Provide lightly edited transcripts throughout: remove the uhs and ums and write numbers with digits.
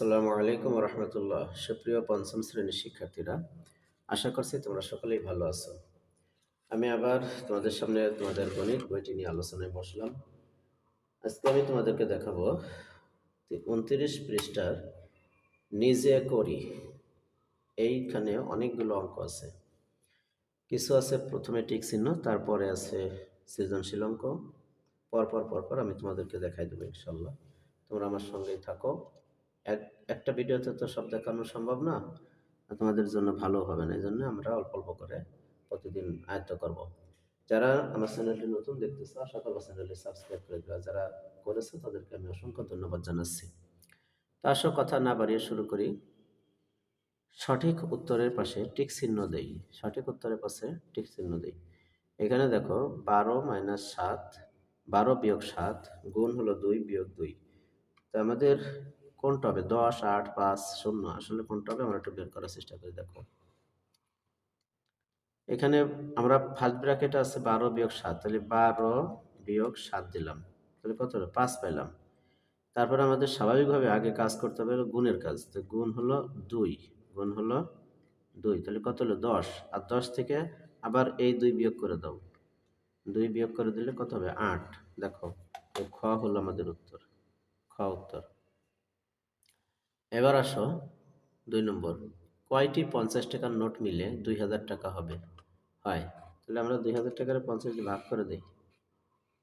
আসসালামু আলাইকুম রহমতুল্লাহ। সুপ্রিয় পঞ্চম শ্রেণীর শিক্ষার্থীরা, আশা করছি তোমরা সকলেই ভালো আছো। আমি আবার তোমাদের সামনে তোমাদের গণিত বইটি নিয়ে আলোচনায় বসলাম। আজকে আমি তোমাদেরকে দেখাবো 29 পৃষ্ঠার নিজে করি। এইখানে অনেকগুলো অঙ্ক আছে। কিছু আছে প্রথমে টিক চিহ্ন, তারপরে আছে সৃজনশীল অঙ্ক। পরপর আমি তোমাদেরকে দেখাই দেবো ইনশাল্লাহ। তোমরা আমার সঙ্গেই থাকো। একটা ভিডিওতে তো সব দেখানো সম্ভব না, তোমাদের জন্য ভালো হবে না। এই জন্য আমরা অল্প অল্প করে প্রতিদিন আয়ত্ত করব। যারা আমার চ্যানেলটি নতুন দেখতেছো, আশা করবো চ্যানেলটি সাবস্ক্রাইব করে দেওয়া। যারা করেছে তাদেরকে আমি অসংখ্য ধন্যবাদ জানাচ্ছি। তা আসো কথা না বাড়িয়ে শুরু করি। সঠিক উত্তরের পাশে টিক চিহ্ন দেই। সঠিক উত্তরের পাশে টিক চিহ্ন দেই। এখানে দেখো 12 - 7, 12 - 7 গুণ হলো 2 বিয়োগ 2। তো আমাদের কোনটা হবে? 10, 8, 5, 0 আসলে কোনটা হবে আমরা একটু বের করার চেষ্টা করি। দেখো এখানে আমরা ফার্স্ট ব্র্যাকেটে আছে 12 - 7, তাহলে 12 - 7 দিলাম, তাহলে কত হলো? 5 পেলাম। তারপরে আমাদের স্বাভাবিকভাবে আগে কাজ করতে হবে হলো গুণের কাজ। তো গুণ হলো 2, গুণ হলো 2, তাহলে কত হলো? 10। আর 10 থেকে আবার এই 2 বিয়োগ করে দাও। 2 বিয়োগ করে দিলে কত হবে? 8। দেখো খ হলো আমাদের উত্তর, খ উত্তর। এবার আসো 2 নম্বর। কয়টি 50 টাকার নোট মিলে 2000 টাকা হবে? হয়। তাহলে আমরা 2000 টাকার 50 দিয়ে ভাগ করে দিই,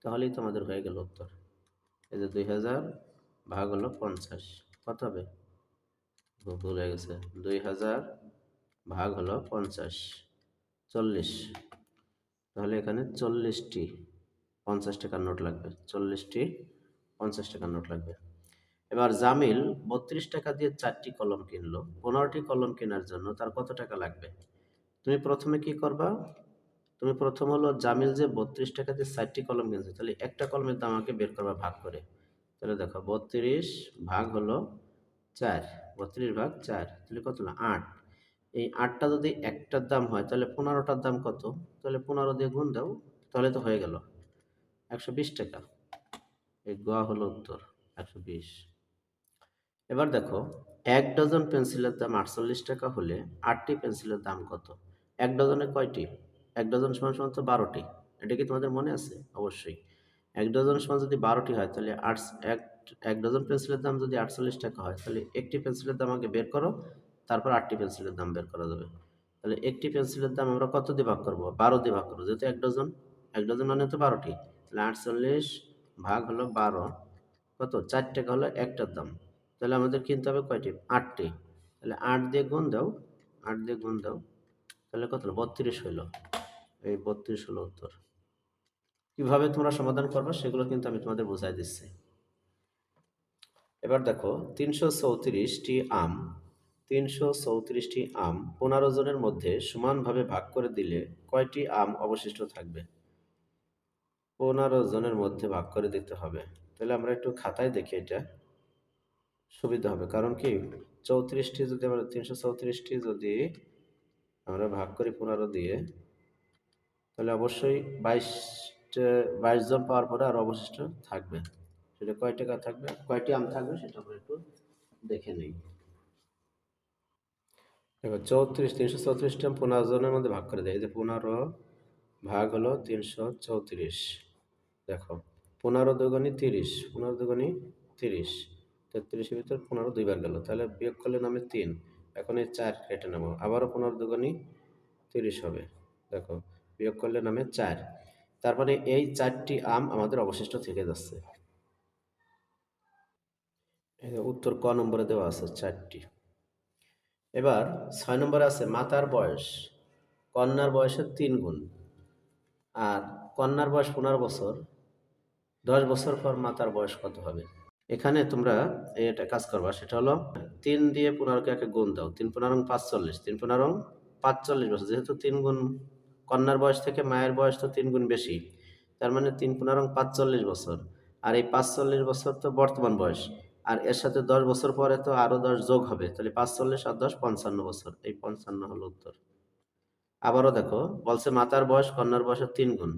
তাহলেই তো আমাদের হয়ে গেল উত্তর। এই যে 2000 ভাগ হলো 50, কত হবে? ভুল হয়ে গেছে। 2000 ভাগ হলো 50, 40। তাহলে এখানে 40টি 50 টাকার নোট লাগবে। 40টি 50 টাকার নোট লাগবে। এবার জামিল 32 টাকা দিয়ে 4টি কলম কিনলো। 15টি কলম কেনার জন্য তার কত টাকা লাগবে? তুমি প্রথমে কি করবা? তুমি প্রথম হলো জামিল যে 32 টাকা দিয়ে 4টি কলম কিনছে, তাহলে একটা কলমের দাম আমাকে বের করবা ভাগ করে। তাহলে দেখো 32 ভাগ হলো 4, 32 ভাগ 4, তাহলে কত হলো? 8। এই 8টা যদি একটার দাম হয় তাহলে 15টার দাম কত? তাহলে 15 দিয়ে গুণ দাও, তাহলে তো হয়ে গেল 120 টাকা। এই গ হলো উত্তর, 120। এবার দেখো 1 ডজন পেন্সিলের দাম 48 টাকা হলে 8টি পেন্সিলের দাম কত? 1 ডজনে কয়টি? 1 ডজন সমান সমান তো 12টি। এটা কি তোমাদের মনে আছে? অবশ্যই। 1 ডজন সমান যদি 12টি হয় তাহলে এক ডজন পেন্সিলের দাম যদি 48 টাকা হয় তাহলে একটি পেন্সিলের দাম আগে বের করো, তারপর 8টি পেন্সিলের দাম বের করা যাবে। তাহলে একটি পেন্সিলের দাম আমরা কত দিয়ে ভাগ করবো? 12 দিয়ে ভাগ করবো, যেহেতু 1 ডজন মানে তো 12টি। তাহলে 48 ভাগ হলো 12, কত? 4 টাকা হলো একটার দাম। তাহলে আমাদের কিনতে হবে কয়টি? 8টি। তাহলে 8 দিয়ে গুণ দাও, 8 দিয়ে গুণ দাও, তাহলে কত হলো? 32 হইল। এই 32 হলো উত্তর। কিভাবে তোমরা সমাধান করবে সেগুলো কিন্তু আমি তোমাদের বোঝাই দিচ্ছি। এবার দেখো 334টি আম, 334টি আম 15 জনের মধ্যে সমানভাবে ভাগ করে দিলে কয়টি আম অবশিষ্ট থাকবে? 15 জনের মধ্যে ভাগ করে দিতে হবে। তাহলে আমরা একটু খাতায় দেখি, এটা সুবিধা হবে। কারণ কি 34টি যদি আমরা 334টি যদি আমরা ভাগ করি 15 দিয়ে, তাহলে অবশ্যই 22 জন পাওয়ার পরে আর অবশিষ্ট থাকবে। সেটা কয় টাকা থাকবে, কয়টি আম থাকবে সেটা আমরা একটু দেখে নিই। দেখো 334টি আম 15 জনের মধ্যে ভাগ করে দেয়। এই যে 15 ভাগ হলো 334। দেখো 15 দুগুণী 30, 15 দুগুণী 30, 33-এর ভিতর 15 দুইবার গেল, তাহলে বিয়োগ করলে নামে 3। এখন এই 4 কেটে নেবো, আবারও 15 দুগুণী 30 হবে। দেখো বিয়োগ করলে নামে 4। তারপরে এই 4টি আম আমাদের অবশিষ্ট থেকে যাচ্ছে। উত্তর ক নম্বরে দেওয়া আছে 4টি। এবার 6 নম্বরে আছে মাতার বয়স কন্যার বয়সের 3 গুণ, আর কন্যার বয়স 15 বছর। 10 বছর পর মাতার বয়স কত হবে? এখানে তোমরা এটা কাজ করবা, সেটা হলো 3 দিয়ে 15কে একে গুণ দাও। 3 15 45, 3 15 45 বছর। যেহেতু 3 গুণ কন্যার বয়স থেকে মায়ের বয়স তো 3 গুণ বেশি, তার মানে 3 15 45 বছর। আর এই 45 বছর তো বর্তমান বয়স, আর এর সাথে 10 বছর পরে তো আরো 10 যোগ হবে, তাহলে 45 আর 10 55 বছর। এই 55 হলো উত্তর। আবারও দেখো বলছে মাতার বয়স কন্যার বয়সের 3 গুণ।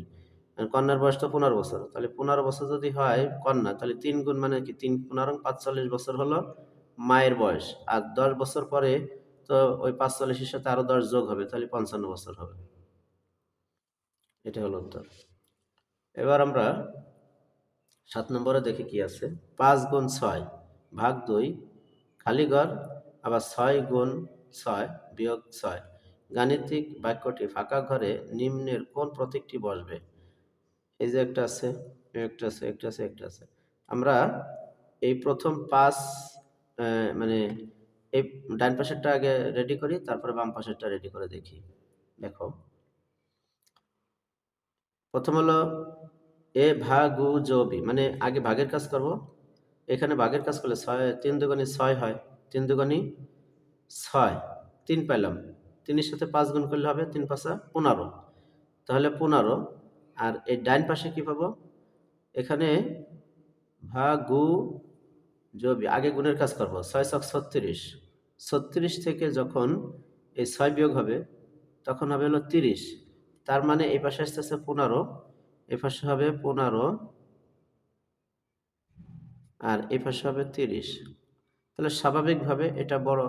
কন্যার বয়স তো 15 বছর, তাহলে 15 বছর যদি হয় কন্যা, তাহলে 3 গুণ মানে কি 3 15 45 বছর হলো মায়ের বয়স, আর 10 বছর পরে তো ওই 45-এর সাথে আরো 10 যোগ হবে, তাহলে 55 বছর হবে। এটা হলো উত্তর। এবার আমরা 7 নম্বরে দেখি কি আছে। 5 গুণ 6 ভাগ 2 খালি ঘর, আবার 6 গুণ 6 বিয়োগ 6। গাণিতিক বাক্যটি ফাঁকা ঘরে নিম্নের কোন প্রতীকটি বসবে? এই যে একটা আছে, একটা আছে, একটা আছে, একটা আছে। আমরা এই প্রথম 5 মানে এই ডান পাশেরটা আগে রেডি করি, তারপরে বাম পাশেরটা রেডি করে দেখি। দেখো, প্রথম হলো এ ভাগু জবি, মানে আগে ভাগের কাজ করব। এখানে ভাগের কাজ করলে 3 দুগুণে 6 হয়, 3 দুগুণে 6, 3 পেলাম। 3-এর সাথে 5 গুণ করলে হবে 3 5 15, তাহলে 15। আর এই ডান পাশে কি পাবো? এখানে ভাগু জবি, আগে গুণের কাজ করব। 6 ছক 36, 36 থেকে যখন এই 6 বিয়োগ হবে তখন হবে হলো 30। তার মানে এই পাশে আসতেছে 15, এই পাশে হবে 15, আর এই পাশে হবে 30। তাহলে স্বাভাবিকভাবে এটা বড়,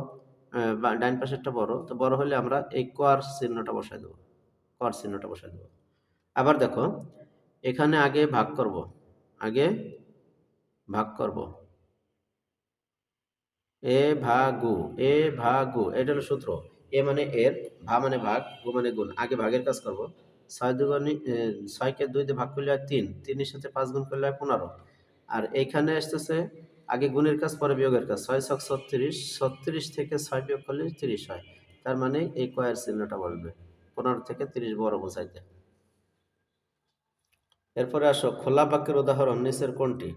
বা ডান পাশেরটা বড়, তো বড় হলে আমরা এই কর চিহ্নটা বসাই দেবো, কর চিহ্নটা বসাই দেবো। আবার দেখো, এখানে আগে ভাগ করব, আগে ভাগ করব। এ ভাগু, এ ভাগু, এটা হলো সূত্র। এ মানে এর, ভা মানে ভাগ, গু মানে গুণ। আগে ভাগের কাজ করব। 6 দুগুণে 6 কে 2 দিয়ে ভাগ করলে হয় 3, 3-এর সাথে 5 গুণ করলে হয় 15। আর এইখানে আসতেছে আগে গুণের কাজ পরে বিয়োগের কাজ। 6 ছক 36, 36 থেকে 6 বিয়োগ করলে 30 হয়। তার মানে এই কয়ের চিহ্নটা বসবে 15 থেকে 30 বড় বোঝাইতে। এরপরে আসো, খোলা বাক্যের উদাহরণ নিচের কোনটি?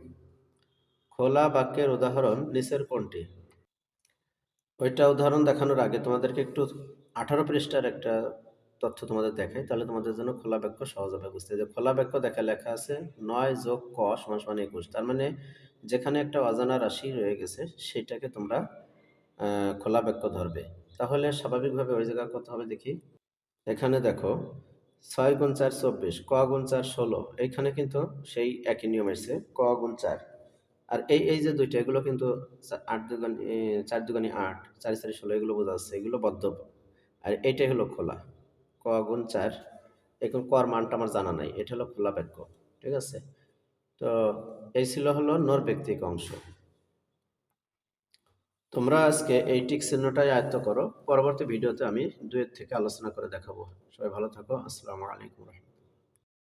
খোলা বাক্যের উদাহরণ নিচের কোনটি? ওইটা উদাহরণ দেখানোর আগে তোমাদেরকে একটু 18 পৃষ্ঠার একটা তথ্য তোমাদের দেখাই, তাহলে তোমাদের জন্য খোলা বাক্য সহজ হবে বুঝতে। যে খোলা বাক্য দেখা লেখা আছে 9 যোগ ক সমান সমান 21, তার মানে যেখানে একটা অজানা রাশি রয়ে গেছে সেটাকে তোমরা খোলা বাক্য ধরবে। তাহলে স্বাভাবিকভাবে ওই জায়গায় কত হবে দেখি। এখানে দেখো 6 গুণ 4 24, ক গুণ 4 16, এইখানে কিন্তু সেই একই নিয়ম এসেছে, ক গুণ 4। আর এই যে দুইটা, এগুলো কিন্তু 8 দুগুণ 4 দুগুণে 8, 4 4 16, এগুলো বোঝা যাচ্ছে, এগুলো বদ্ধ। আর এইটাই হলো খোলা, ক গুণ 4। এখন কর মানটা আমার জানা নাই, এটা হলো খোলা বাক্য। ঠিক আছে? তো এই ছিল হলো নৈর্ব্যক্তিক অংশ। তোমরা আজকে এই টিক চিহ্নটাই আয়ত্ত করো, পরবর্তী ভিডিওতে আমি 2 থেকে আলোচনা করে দেখাবো। সবাই ভালো থাকো, আসসালামু আলাইকুম।